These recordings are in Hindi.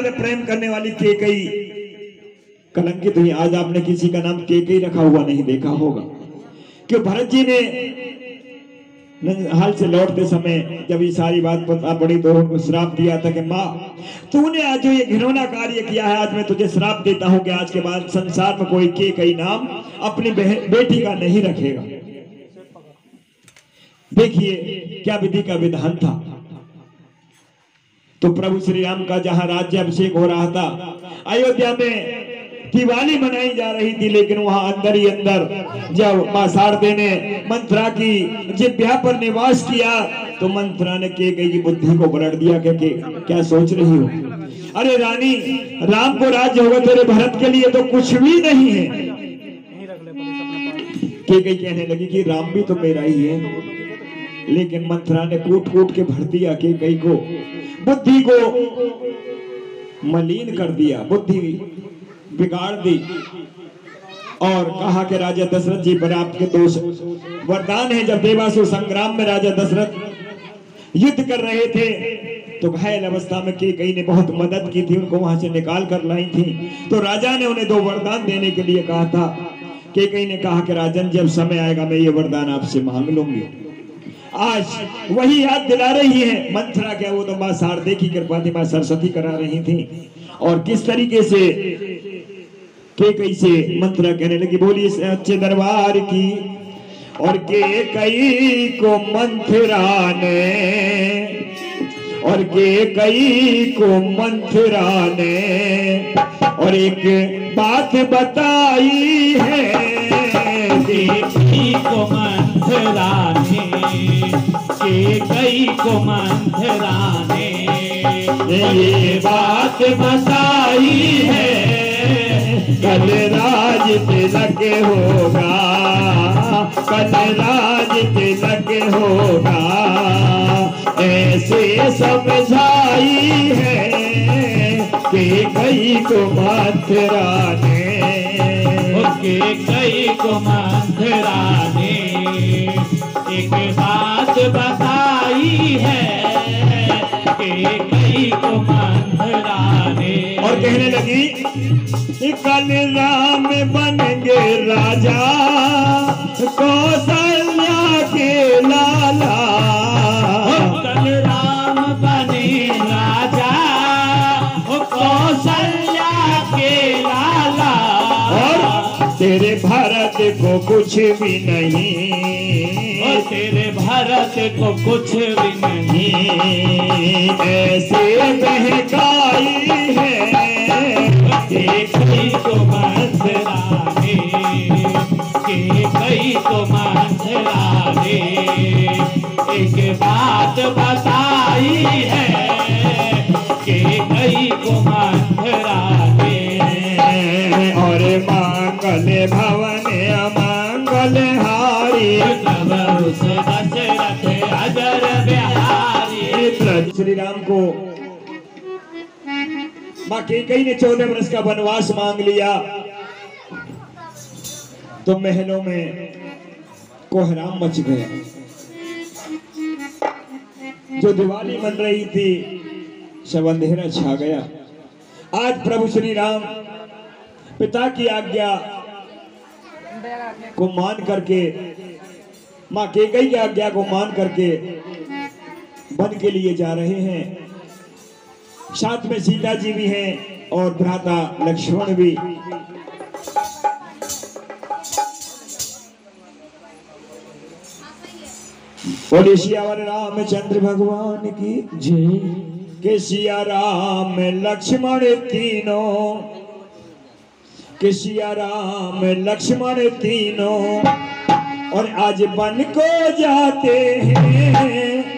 से प्रेम करने वाली केकई कलंकित हुई। आज आपने किसी का नाम केकई रखा हुआ नहीं देखा होगा। कि भरत जी ने हाल से लौटते समय जब ये सारी बात पता पड़ी तो उनको श्राप दिया था कि माँ, तूने आज जो ये घिनौना कार्य किया है, आज मैं तुझे श्राप देता हूं कि आज के बाद संसार में कोई केकई नाम अपनी बेटी का नहीं रखेगा। देखिए क्या विधि का विधान था। तो प्रभु श्री राम का जहां राज्य अभिषेक हो रहा था, अयोध्या में दिवाली मनाई जा रही थी, लेकिन वहां अंदर ही अंदर जब मां शारदे ने मंत्रा की जिह्वा पर निवास किया तो मंत्रा ने केकई की बुद्धि को पलट दिया कि क्या सोच रही हो? अरे रानी, राम को राज्य होगा, तेरे भरत के लिए तो कुछ भी नहीं है। केकई कहने लगी कि राम भी तो मेरा ही है, लेकिन मंत्रा ने कूट कूट के भर दिया केकई को, बुद्धि को मलिन कर दिया, बुद्धि बिगाड़ दी और कहा कि राजा दशरथ जी पर आपके दोष वरदान है। जब देवासुर संग्राम में राजा दशरथ युद्ध कर रहे थे तो घायल अवस्था में केकई ने बहुत मदद की थी, उनको वहां से निकाल कर लाई थी। तो राजा ने उन्हें 2 वरदान देने के लिए कहा था। केकई ने कहा कि राजन, जब समय आएगा मैं ये वरदान आपसे मांग लूंगी। आज वही याद दिला रही है मंत्रा, क्या वो तो मां शारदे की कृपा थी, मां सरस्वती करा रही थी। और किस तरीके से केकई से मंत्रा कहने लगी, बोली सच्चे दरबार की। और केकई को मंत्रा ने, और केकई को मंत्रा ने और एक बात बताई है। केकई को मंत्रा ने, केकई को मंत्रा ने ये बात बताई है, कल राज तिलक होगा, कल राज तिलक होगा, ऐसे समझाई है केकई को मंत्रा ने, केकई को मंत्रा ने एक बात बताई है, केकई को मंत्रा ने। और कहने लगी, कल राम बनेंगे राजा, कौशल्या के लाला। कल राम बने राजा, कौशल्या के लाला। और तेरे भरत को कुछ भी नहीं, और तेरे भरत को कुछ भी नहीं, ऐसे बहकाई है केकई को मंत्रा ने, केकई को मंत्रा ने एक बात बताई है, केकई को मंत्रा ने। और मांगल भवन अमंगल हारी, तब उस दशरथ अजर बिहारी। श्री राम को मां केकई ने 14 वर्ष का वनवास मांग लिया तो महलों में कोहराम मच गया। जो दिवाली मन रही थी सब अंधेरा छा गया। आज प्रभु श्री राम पिता की आज्ञा को मान करके, मां केकई की आज्ञा को मान करके वन के लिए जा रहे हैं। साथ में सीता जी भी हैं और भ्राता लक्ष्मण भी। बोले सियावर रामचंद्र भगवान की जय। के सिया राम लक्ष्मण तीनों, के सिया राम लक्ष्मण तीनों और आज वन को जाते हैं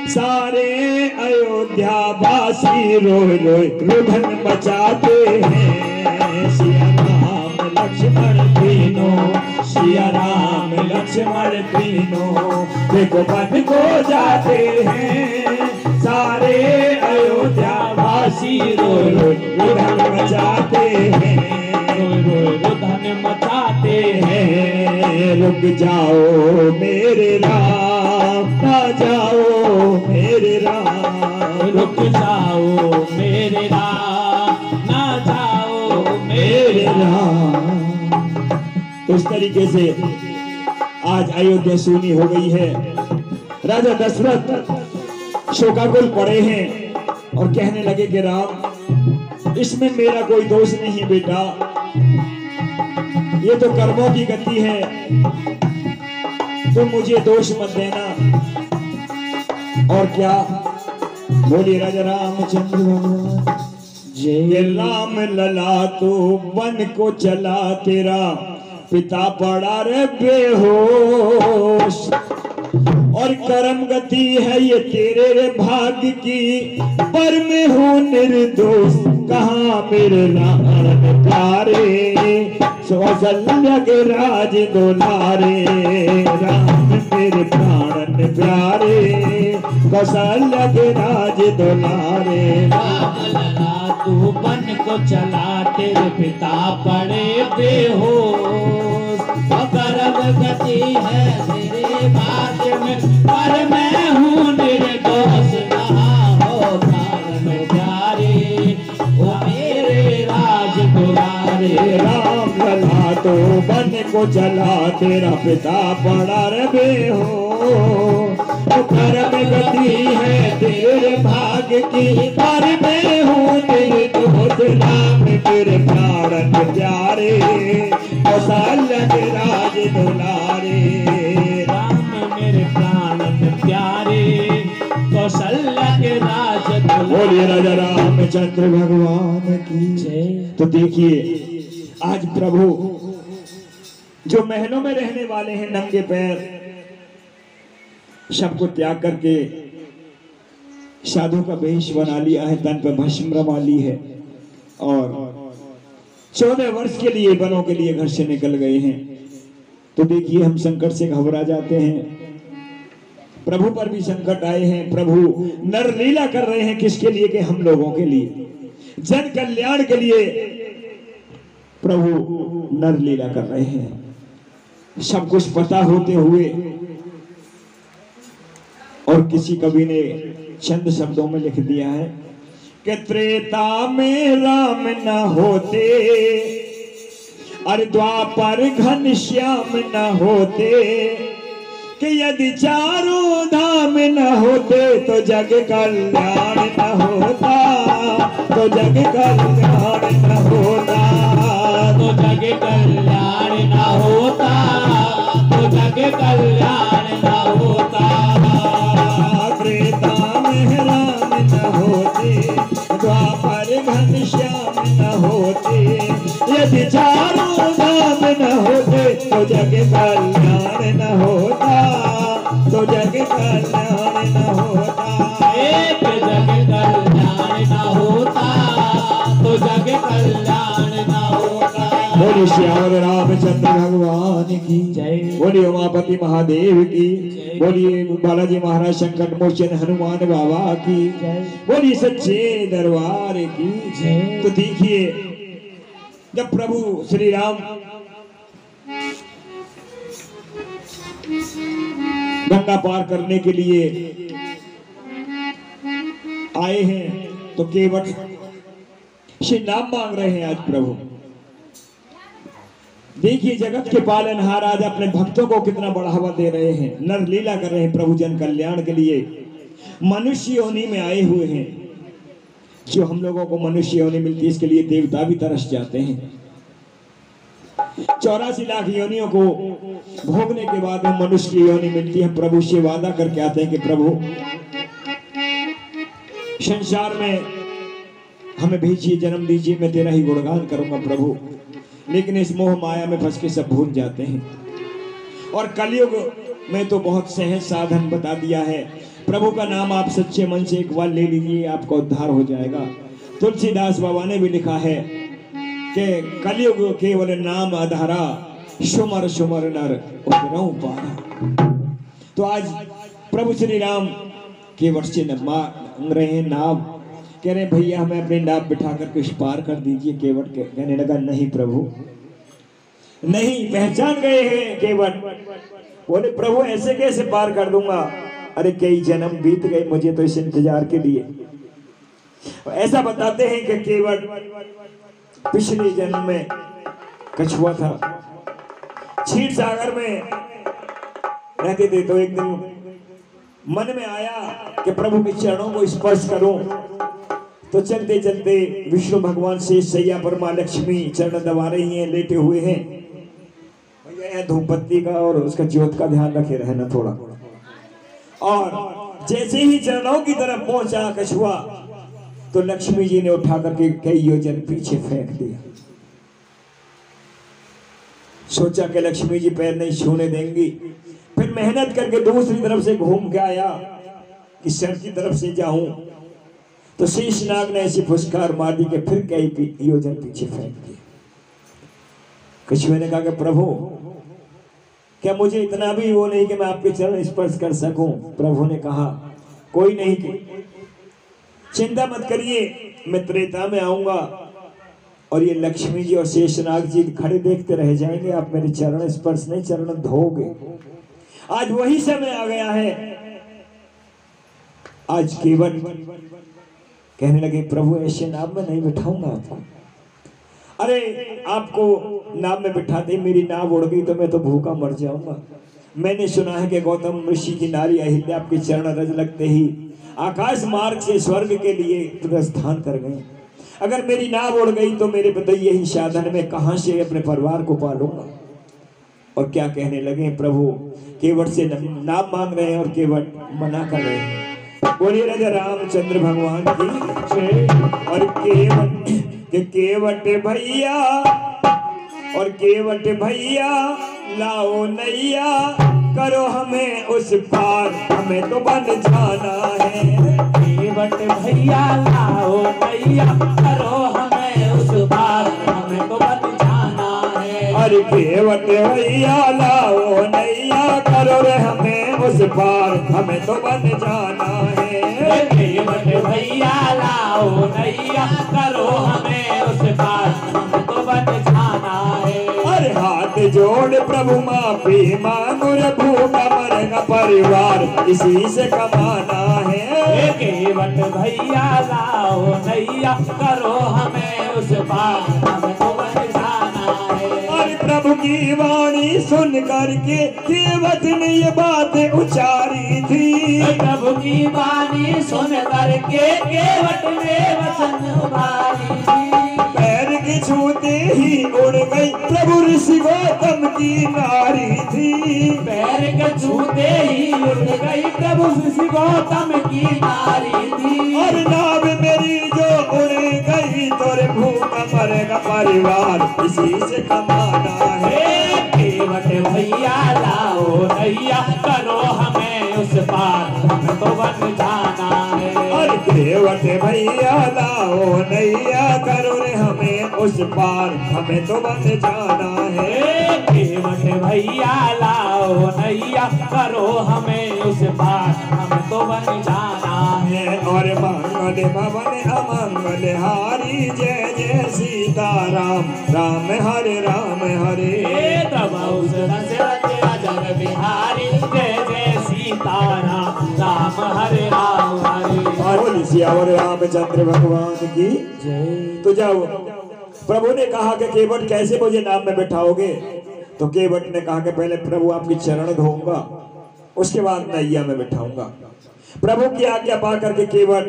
सारे अयोध्या वासी, रोय रोय रुदन मचाते हैं। सिया राम लक्ष्मण तीनों, सिया राम लक्ष्मण तीनों, देखो वन को जाते हैं सारे अयोध्या वासी, रोय रोय रुदन मचाते हैं, रोय रोय रुदन मचाते हैं। रुक जाओ मेरे राम, ना जाओ मेरे राम, रुक जाओ मेरे राम, मेरे राम। तो इस तरीके से आज अयोध्या सूनी हो गई है। राजा दशरथ शोकाकुल पड़े हैं और कहने लगे कि राम, इसमें मेरा कोई दोष नहीं बेटा, ये तो कर्मों की गति है, तुम मुझे दोष मत देना। और क्या बोलिए राजा रामचंद्र भगवान जय। राम लला तो वन को चला, तेरा पिता पड़ा रे बेहोश, और कर्म गति है ये तेरे रे भाग्य की, पर मैं हूँ निर्दोष। कहाँ मेरे राम प्यारे, कौशल्या के राज दुलारे, राम मेरे प्राण प्यारे, कौशल्या के राज दुलारे। राम लला तू वन को चला, तेरे पिता पड़े बेहोश, कर्म गति है तेरे भाग्य में, पर मैं हूँ निर्दोष। कहाँ हो प्राण प्यारे, ओ मेरे राज दुलारे। राम लला तो वन को चला, तेरा पिता पड़ा रे बेहोश, कर्म गति है तेरे भाग्य की, पर मैं हूँ निर्दोष। राम मेरे प्राण प्यारे, कौशल्या के राज दुलारे। राम मेरे प्राण प्यारे, कौशल्या के राज दुलारे। बोलिए राजा रामचंद्र भगवान की जय। तो देखिए आज प्रभु जो महलों में रहने वाले हैं नंगे पैर, सबको त्याग करके साधु का वेश बना लिया है, तन पर भस्म रमा ली है, और 14 वर्ष के लिए वनों के लिए घर से निकल गए हैं। तो देखिए हम संकट से घबरा जाते हैं, प्रभु पर भी संकट आए हैं। प्रभु नर लीला कर रहे हैं, किसके लिए? कि हम लोगों के लिए, जन कल्याण के लिए प्रभु नर लीला कर रहे हैं। सब कुछ पता होते हुए, और किसी कवि ने चंद शब्दों में लिख दिया है कि त्रेता में राम न होते, अरे द्वापर घनश्याम न होते, कि यदि चारों धाम न होते तो जग कल्याण न होता, तो जग कल्याण न होता, तो जग कल्याण न होता, तो जग कल्याण न होता। त्रेता में राम न होते, द्वापर घनश्याम न होते, यदि चारों धाम न होते तो जग कल्याण न होता, तो जग कल्याण न होता। एक जग कल्याण न होता, तो जग कल्याण न होता। बोलिए श्याम रामचंद्र भगवान की जय। बोलिए उमापति महादेव की, बोलिए बालाजी महाराज संकट मोचन हनुमान बाबा की, बोलिए सच्चे दरबार की जय। तो देखिए जब प्रभु श्री राम गंगा पार करने के लिए आए हैं, तो केवट से नाम मांग रहे हैं आज प्रभु। देखिए जगत के पालनहार आज अपने भक्तों को कितना बढ़ावा दे रहे हैं, नर लीला कर रहे हैं प्रभु जन कल्याण के लिए। मनुष्य योनि में आए हुए हैं, जो हम लोगों को मनुष्य योनि मिलती है इसके लिए देवता भी तरस जाते हैं। 84 लाख योनियों को भोगने के बाद में मनुष्य की योनि मिलती है। प्रभु से वादा करके आते हैं कि प्रभु संसार में हमें भेजिए, जन्म दीजिए, मैं तेरा ही गुणगान करूंगा प्रभु। लेकिन इस मोह माया में फंस के सब भूल जाते हैं, और कलयुग में तो बहुत सहज साधन बता दिया है। प्रभु का नाम आप सच्चे मन से एक बार ले लीजिए, आपका उद्धार हो जाएगा। तुलसीदास बाबा ने भी लिखा है कि कलयुग केवल नाम आधारा, सुमर सुमर नर उतरऊ पारा। तो आज प्रभु श्री राम केवट से मांग रहे हैं नाव, कह रहे भैया हमें अपनी नाव बिठा करके इस पार कर दीजिए। केवट कहने लगा नहीं प्रभु नहीं, पहचान गए हैं केवट। बोले प्रभु ऐसे कैसे पार कर दूंगा, अरे कई जन्म बीत गए मुझे तो इस इंतजार के लिए। ऐसा बताते हैं कि केवट पिछले जन्म में कछुआ था, क्षीर सागर में रहते थे। तो एक दिन मन में आया कि प्रभु के चरणों को स्पर्श करूं। तो चलते चलते विष्णु भगवान शेष सैया पर मां लक्ष्मी चरण दबा रही हैं, लेटे हुए हैं। भैया धूप बत्ती का और उसका ज्योत का ध्यान रखे रहना थोड़ा। और जैसे ही चरणों की तरफ पहुंचा कछुआ, तो लक्ष्मी जी ने उठा करके कई योजन पीछे फेंक दिया। सोचा कि लक्ष्मी जी पैर नहीं छूने देंगी। फिर मेहनत करके दूसरी तरफ से घूम के आया कि सर की तरफ से जाऊं, तो शेषनाग ने ऐसी फुसकार मार दी कि फिर कई योजन पीछे फेंक दिया। कछुए ने कहा कि प्रभु, क्या मुझे इतना भी वो नहीं कि मैं आपके चरण स्पर्श कर सकूं? प्रभु ने कहा कोई नहीं, चिंता मत करिए, मैं त्रेता में आऊंगा और ये लक्ष्मी जी और शेषनाग जी खड़े देखते रह जाएंगे, आप मेरे चरण स्पर्श नहीं, चरण धोगे। आज वही समय आ गया है। आज केवल कहने लगे प्रभु ऐसे नाव में नहीं बिठाऊंगा आपको। अरे आपको नाव में बिठाते मेरी नाव उड़ गई तो मैं तो भूखा मर जाऊंगा। मैंने सुना है कि गौतम ऋषि की नारी अहिल्या आपके चरण रज लगते ही आकाश मार्ग से स्वर्ग के लिए प्रस्थान कर गए। अगर मेरी नाव उड़ गई तो मेरे बदले यही साधन में कहां से अपने परिवार को पालूंगा। और क्या कहने लगे प्रभु, केवट से नाम मांग रहे हैं और केवट मना कर रहे हैं। बोलिए राजा रामचंद्र भगवान की। और केवट भैया, और केवट भैया लाओ नैया, करो हमें उस पार, हमें तो बन जाना है। केवट भैया लाओ नैया, करो हमें उस पार, हमें तो बन जाना है। अरे केवट भैया लाओ नैया, करो रे हमें उस पार, हमें तो बन जाना है। केवट भैया लाओ नैया, करो हमें उस पार, हमें तो बन जाना है। अरे हाथ जोड़ प्रभु माफी मांगो रे, भूखा मरेगा परिवार इसी से कमाना है। केवट भैया लाओ नैया, करो हमें उस पार, हमें तो बन जाना है। अरे प्रभु की वाणी सुन करके केवट ने ये बात उचारी थी। प्रभु की वाणी सुन करके केवट ने वचन उभारी थी। पैर के छूते ही उड़ गई प्रभु ऋषि गौतम की नारी थी। पैर के छूते ही उड़ गई प्रभु ऋषि गौतम की नारी थी। और नाव मेरी जो उड़ गई, तोरे भूखा मरेगा परिवार इसी से कमाना है। केवट भैया लाओ नैया, करो हमें उस पार, हमें तो बन जाना है। और केवट भैया लाओ नैया, करो रे हमें उस पार, हमें तो बन जाना है। केवट भैया लाओ नैया, करो हमें उस पार, हमें तो बन जाना है। और मंगल भवन अमंगल हारी, जय जय सीताराम, राम हरे राम हरे। जग बिहारी, जय जय सीताराम, राम हरे राम हरे। और सियावर रामचंद्र भगवान की जय। तो जाओ, प्रभु ने कहा कि केवट कैसे मुझे नाम में बैठाओगे? तो केवट ने कहा कि पहले प्रभु आपकी चरण धोऊंगा, उसके बाद नैया में बैठाऊंगा। प्रभु की आज्ञा पा करके केवट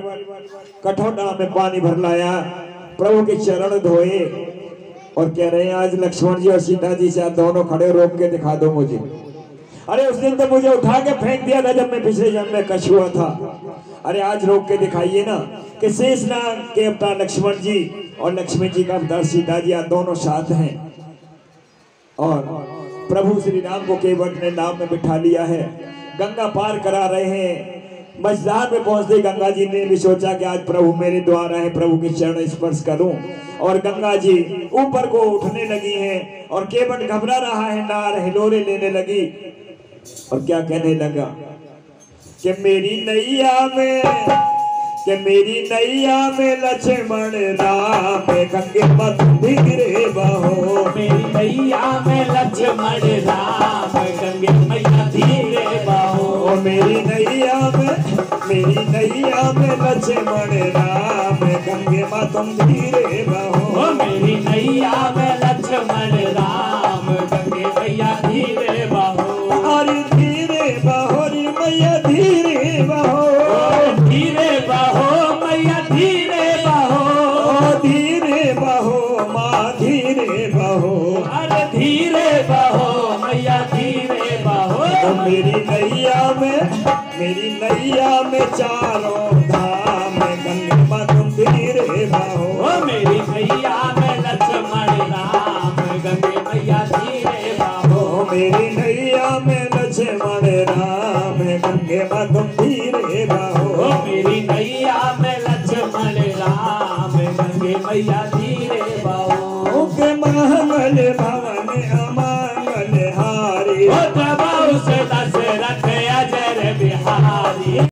कठौता में पानी भर लाया, प्रभु के चरण धोए और कह रहे हैं आज लक्ष्मण जी और सीता जी से आप दोनों खड़े रोक के दिखा दो मुझे। अरे उस दिन तो मुझे उठा के फेंक दिया था जब मैं पिछले जन्म में कछुआ था। अरे आज रोक के दिखाइए ना कि शेषनाग के अवतार लक्ष्मण जी और लक्ष्मी जी का अवतार सीता जी आप दोनों साथ हैं। और प्रभु श्री राम को केवट ने नाव में बिठा लिया है, गंगा पार करा रहे हैं। मझधार में पहुंचते गंगा जी ने भी सोचा कि आज प्रभु मेरे द्वारा है, प्रभु के चरण स्पर्श करूं। और गंगा जी ऊपर को उठने लगी हैं और केवट घबरा रहा है, नार हिलोरे लेने लगी और क्या कहने लगा कि मेरी नैया में लक्ष्मण राम, गंगे मत गिरे बहो। मेरी नैया में लक्ष्मण राम, गंगे मैया धीरे बहो। मेरी नैया में लक्ष्मण राम, गंगे माँ तुम धीरे बहो। मेरी नैया में लक्ष्मण राम गंगे मैया धीरे बहो। अरे धीरे बहो रे मैया धीरे बहो। धीरे बहो मैया धीरे बहो। धीरे बहो माँ धीरे बहो। अरे धीरे बहो मैया धीरे बहो। तो मेरी नैया में चारों धाम गंगे माँ तुम धीरे बहो। मेरी नैया में लक्ष्मण राम गंगे मैया धीरे बहो। मेरी नैया में लक्ष्मण राम गंगे माँ तुम धीरे बहो। मेरी नैया में लक्ष्मण राम गंगे मैया धीरे बहो। के मंगल भवन अमंगल हारी। दबाऊ से दस